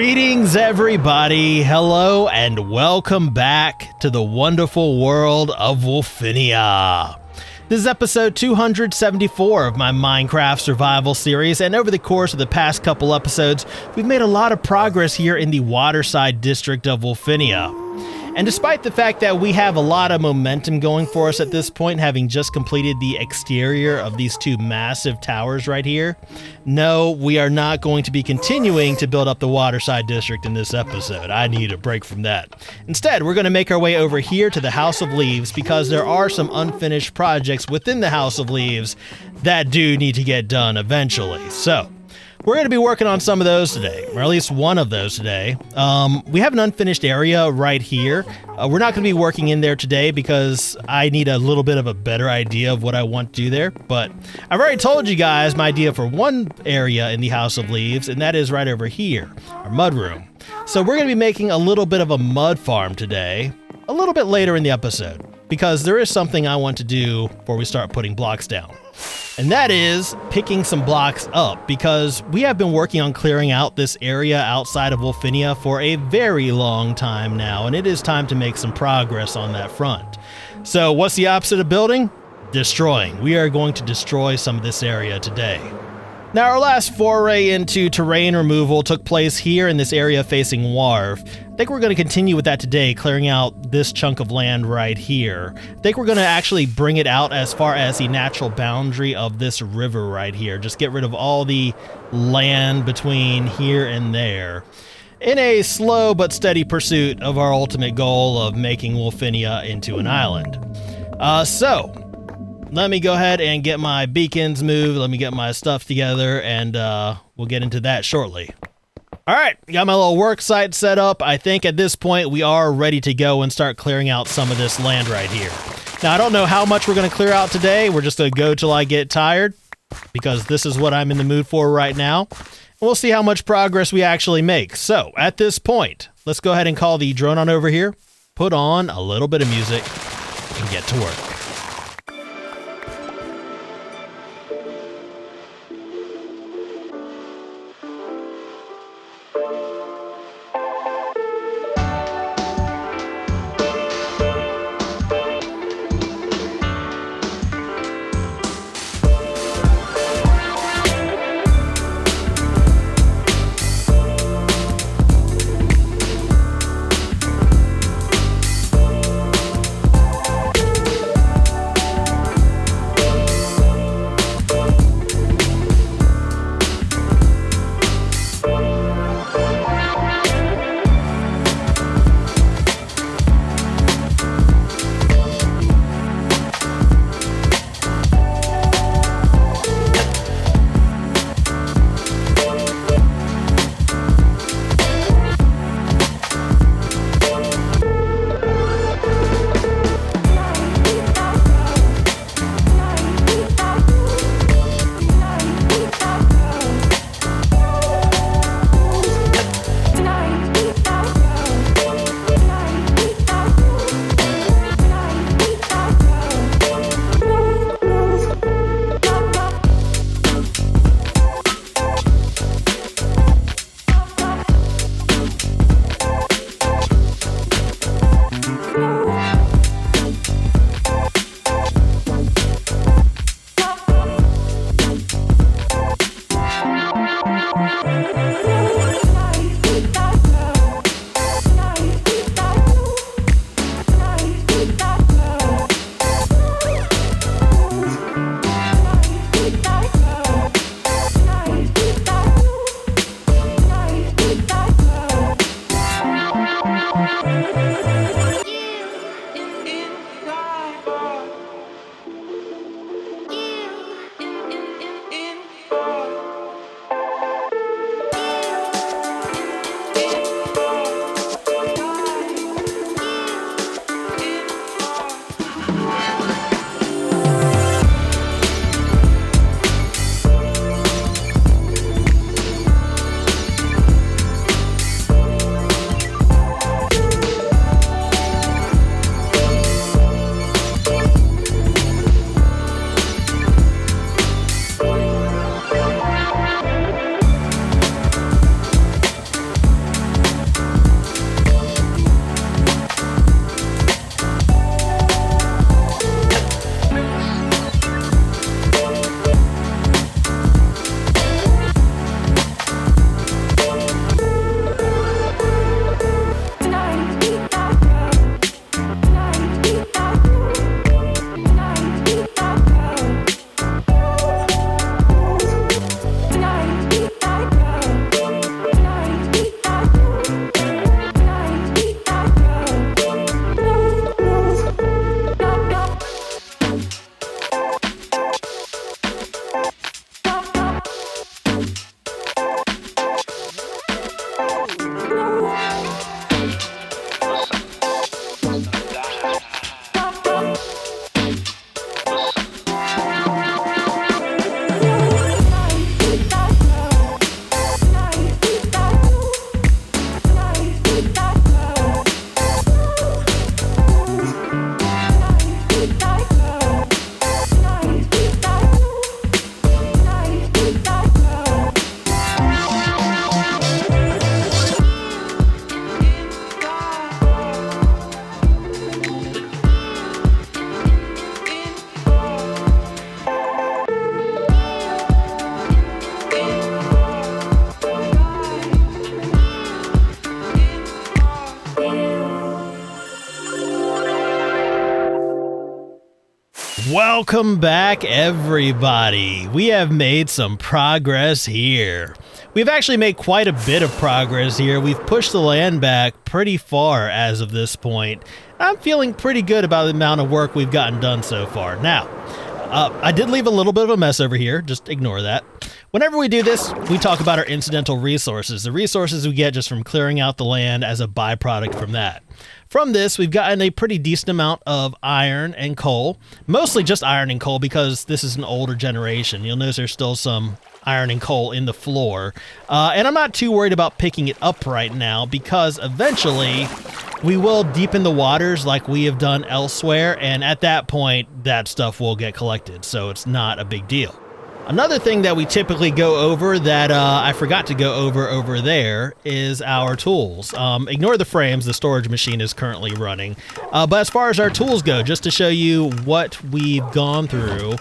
Greetings, everybody. Hello, and welcome back to the wonderful world of Wolfinia. This is episode 274 of my Minecraft survival series, and over the course of the past couple episodes, we've made a lot of progress here in the waterside district of Wolfinia. And despite the fact that we have a lot of momentum going for us at this point, having just completed the exterior of these two massive towers right here, no, we are not going to be continuing to build up the waterside district in this episode. I need a break from that. Instead, we're going to make our way over here to the House of Leaves because there are some unfinished projects within the House of Leaves that do need to get done eventually. So we're going to be working on some of those today, or at least one of those today. We have an unfinished area right here. We're not going to be working in there today because I need a little bit of a better idea of what I want to do there. But I've already told you guys my idea for one area in the House of Leaves, and that is right over here, our mud room. So we're going to be making a little bit of a mud farm today, a little bit later in the episode, because there is something I want to do before we start putting blocks down. And that is picking some blocks up, because we have been working on clearing out this area outside of Wolfinia for a very long time now, and it is time to make some progress on that front. So what's the opposite of building? Destroying. We are going to destroy some of this area today. Now, our last foray into terrain removal took place here in this area facing Wharf. I think we're going to continue with that today, clearing out this chunk of land right here. I think we're going to actually bring it out as far as the natural boundary of this river right here. Just get rid of all the land between here and there, in a slow but steady pursuit of our ultimate goal of making Wolfinia into an island. Let me go ahead and get my beacons moved. Let me get my stuff together, and we'll get into that shortly. All right, got my little work site set up. I think at this point we are ready to go and start clearing out some of this land right here. Now, I don't know how much we're going to clear out today. We're just going to go till I get tired, because this is what I'm in the mood for right now. And we'll see how much progress we actually make. So, at this point, let's go ahead and call the drone on over here, put on a little bit of music, and get to work. Welcome back, everybody. We have made some progress here. We've actually made quite a bit of progress here. We've pushed the land back pretty far as of this point. I'm feeling pretty good about the amount of work we've gotten done so far. Now, I did leave a little bit of a mess over here. Just ignore that. Whenever we do this, we talk about our incidental resources, the resources we get just from clearing out the land as a byproduct from that. From this, we've gotten a pretty decent amount of iron and coal, mostly just iron and coal because this is an older generation. You'll notice there's still some iron and coal in the floor. And I'm not too worried about picking it up right now because eventually we will deepen the waters like we have done elsewhere. And at that point, that stuff will get collected. So it's not a big deal. Another thing that we typically go over that I forgot to go over there is our tools. Ignore the frames, the storage machine is currently running. But as far as our tools go, just to show you what we've gone through,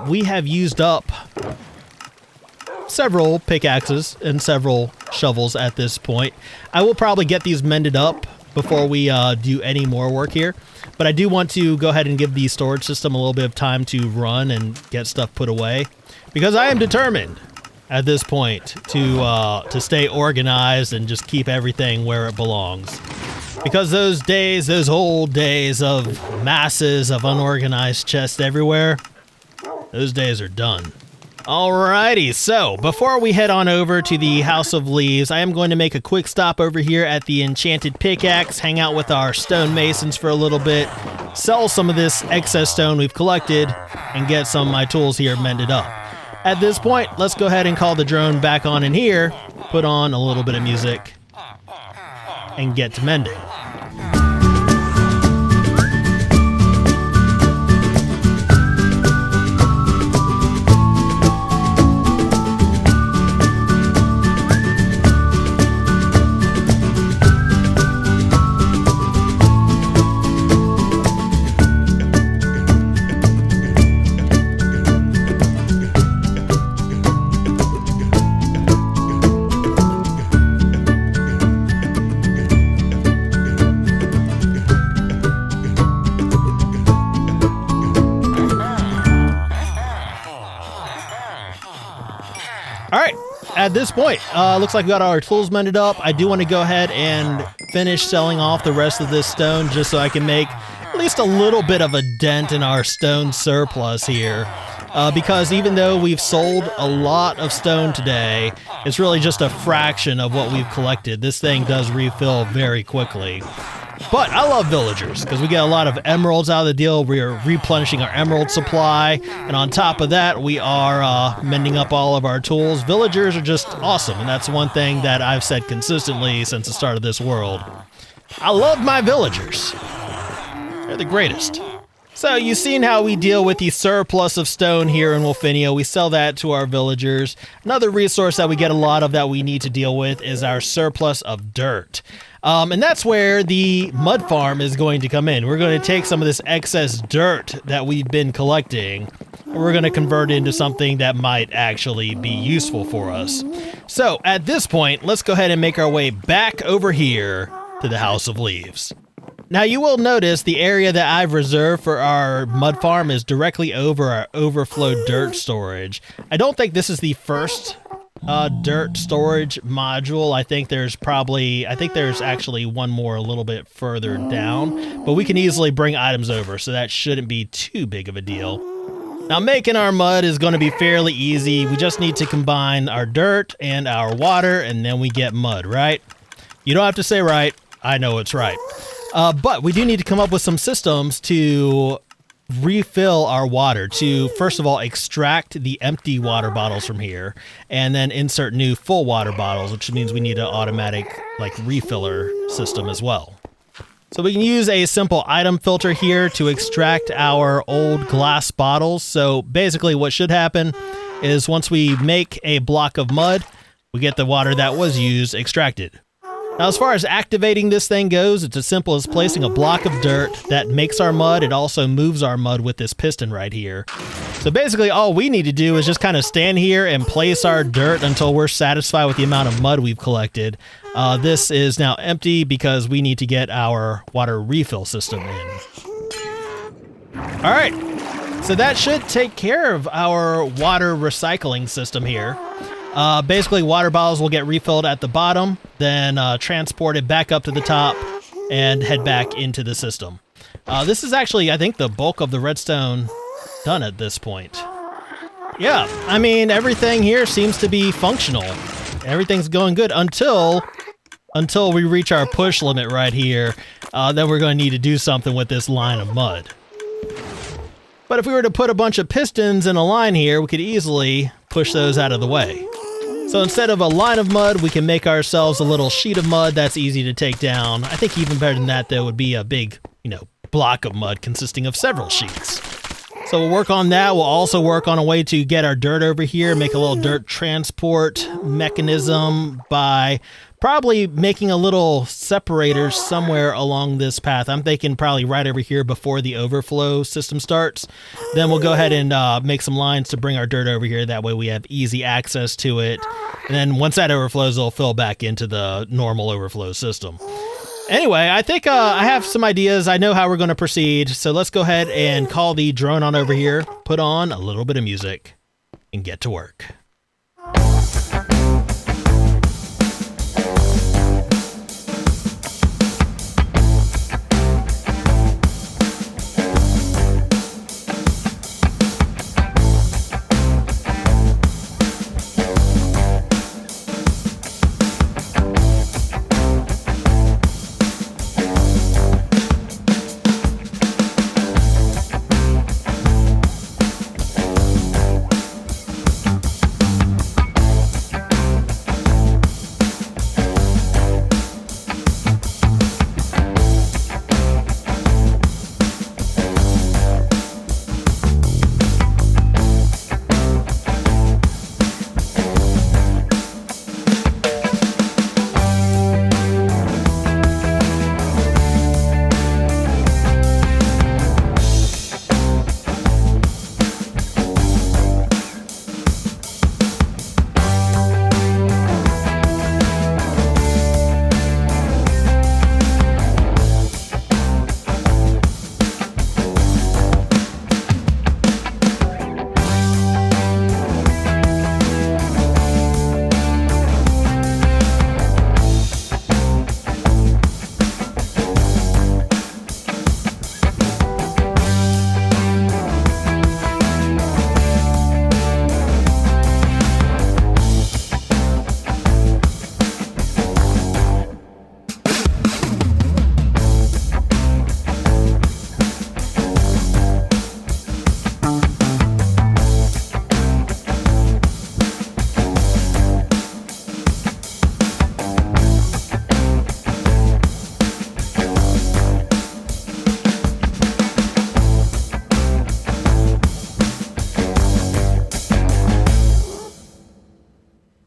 we have used up several pickaxes and several shovels at this point. I will probably get these mended up before we do any more work here. But I do want to go ahead and give the storage system a little bit of time to run and get stuff put away. Because I am determined at this point to stay organized and just keep everything where it belongs. Because those days, those old days of masses of unorganized chests everywhere, those days are done. Alrighty, so before we head on over to the House of Leaves, I am going to make a quick stop over here at the Enchanted Pickaxe, hang out with our stonemasons for a little bit, sell some of this excess stone we've collected, and get some of my tools here mended up. At this point, let's go ahead and call the drone back on in here, put on a little bit of music, and get to mending. Alright, at this point, looks like we got our tools mended up. I do want to go ahead and finish selling off the rest of this stone just so I can make at least a little bit of a dent in our stone surplus here. Because even though we've sold a lot of stone today, it's really just a fraction of what we've collected. This thing does refill very quickly. But I love villagers because we get a lot of emeralds out of the deal. We are replenishing our emerald supply. And on top of that, we are mending up all of our tools. Villagers are just awesome. And that's one thing that I've said consistently since the start of this world. I love my villagers. They're the greatest. So you've seen how we deal with the surplus of stone here in Wolfinia. We sell that to our villagers. Another resource that we get a lot of that we need to deal with is our surplus of dirt. And that's where the mud farm is going to come in. We're going to take some of this excess dirt that we've been collecting, and we're going to convert it into something that might actually be useful for us. So at this point, let's go ahead and make our way back over here to the House of Leaves. Now you will notice the area that I've reserved for our mud farm is directly over our overflow dirt storage. I don't think this is the first dirt storage module. I think there's actually one more a little bit further down, but we can easily bring items over, so that shouldn't be too big of a deal. Now making our mud is going to be fairly easy. We just need to combine our dirt and our water, and then we get mud, right? You don't have to say right. I know it's right. But we do need to come up with some systems to refill our water, to first of all extract the empty water bottles from here and then insert new full water bottles, which means we need an automatic refiller system as well. So we can use a simple item filter here to extract our old glass bottles. So basically what should happen is once we make a block of mud, we get the water that was used extracted. Now, as far as activating this thing goes, it's as simple as placing a block of dirt that makes our mud. It also moves our mud with this piston right here. So basically all we need to do is just kind of stand here and place our dirt until we're satisfied with the amount of mud we've collected. This is now empty because we need to get our water refill system in. All right, So that should take care of our water recycling system here. Basically, water bottles will get refilled at the bottom, then transported back up to the top and head back into the system. This is actually, I think, the bulk of the redstone done at this point. Yeah, I mean, everything here seems to be functional. Everything's going good until we reach our push limit right here. Then we're going to need to do something with this line of mud. But if we were to put a bunch of pistons in a line here, we could easily push those out of the way. So instead of a line of mud, we can make ourselves a little sheet of mud that's easy to take down. I think even better than that, there would be a big, block of mud consisting of several sheets. So we'll work on that. We'll also work on a way to get our dirt over here, make a little dirt transport mechanism by probably making a little separator somewhere along this path. I'm thinking probably right over here before the overflow system starts. Then we'll go ahead and make some lines to bring our dirt over here. That way we have easy access to it. And then once that overflows, it'll fill back into the normal overflow system. Anyway, I think I have some ideas. I know how we're going to proceed. So let's go ahead and call the drone on over here, put on a little bit of music, and get to work.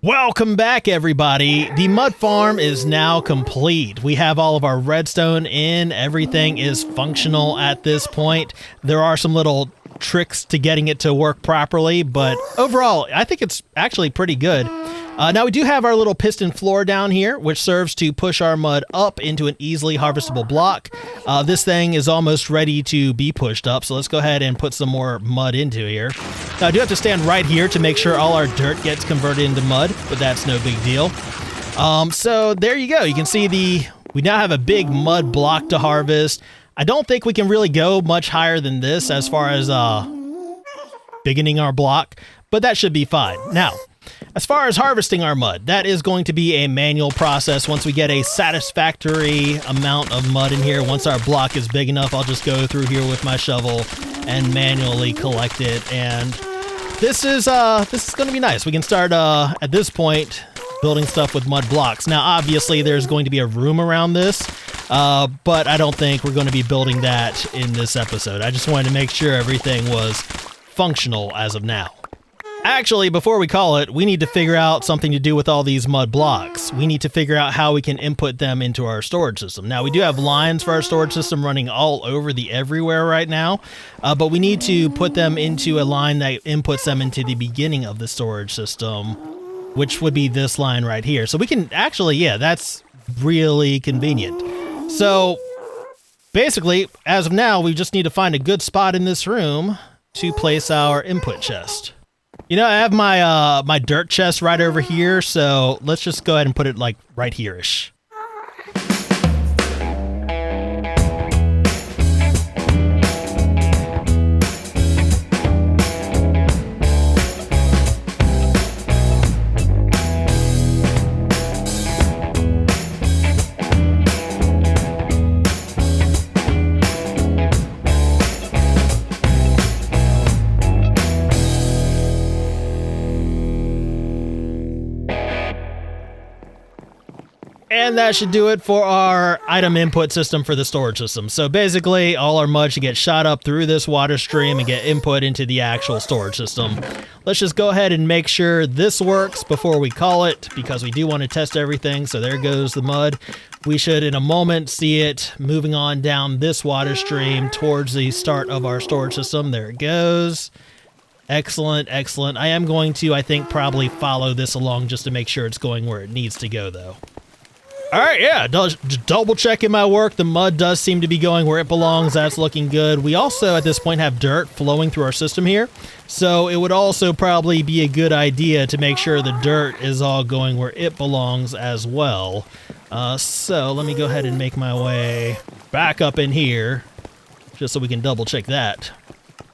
Welcome back, everybody. The mud farm is now complete. We have all of our redstone in. Everything is functional at this point. There are some little tricks to getting it to work properly, but overall, I think it's actually pretty good. Now we do have our little piston floor down here, which serves to push our mud up into an easily harvestable block. This thing is almost ready to be pushed up, so let's go ahead and put some more mud into here. Now I do have to stand right here to make sure all our dirt gets converted into mud, but that's no big deal. So there you go. You can see we now have a big mud block to harvest. I don't think we can really go much higher than this as far as beginning our block, but that should be fine. Now, as far as harvesting our mud, that is going to be a manual process. Once we get a satisfactory amount of mud in here, once our block is big enough, I'll just go through here with my shovel and manually collect it. And this is going to be nice. We can start at this point building stuff with mud blocks. Now, obviously, there's going to be a room around this, but I don't think we're going to be building that in this episode. I just wanted to make sure everything was functional as of now. Actually, before we call it, we need to figure out something to do with all these mud blocks. We need to figure out how we can input them into our storage system. Now, we do have lines for our storage system running all over the everywhere right now, but we need to put them into a line that inputs them into the beginning of the storage system, which would be this line right here. So we can actually, yeah, that's really convenient. So basically, as of now, we just need to find a good spot in this room to place our input chest. You know, I have my dirt chest right over here, so let's just go ahead and put it like right here-ish. And that should do it for our item input system for the storage system. So basically, all our mud should get shot up through this water stream and get input into the actual storage system. Let's just go ahead and make sure this works before we call it, because we do want to test everything. So there goes the mud. We should in a moment see it moving on down this water stream towards the start of our storage system. There it goes. Excellent, excellent. I am going to, I think, probably follow this along just to make sure it's going where it needs to go, though. All right, yeah, double checking my work. The mud does seem to be going where it belongs. That's looking good. We also, at this point, have dirt flowing through our system here. So it would also probably be a good idea to make sure the dirt is all going where it belongs as well. So let me go ahead and make my way back up in here, just so we can double check that.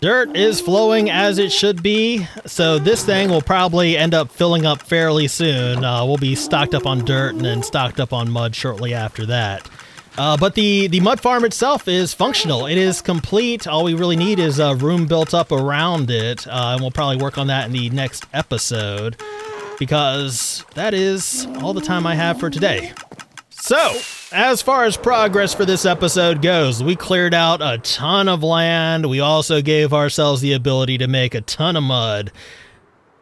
Dirt is flowing as it should be, so this thing will probably end up filling up fairly soon. We'll be stocked up on dirt and then stocked up on mud shortly after that. But the mud farm itself is functional. It is complete. All we really need is a room built up around it, and we'll probably work on that in the next episode, because that is all the time I have for today. So, as far as progress for this episode goes, we cleared out a ton of land. We also gave ourselves the ability to make a ton of mud.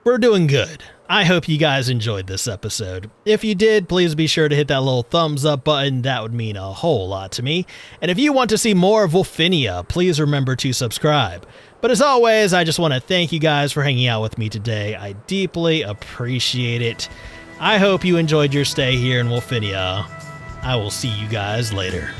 We're doing good. I hope you guys enjoyed this episode. If you did, please be sure to hit that little thumbs up button. That would mean a whole lot to me. And if you want to see more of Wolfinia, please remember to subscribe. But as always, I just want to thank you guys for hanging out with me today. I deeply appreciate it. I hope you enjoyed your stay here in Wolfinia. I will see you guys later.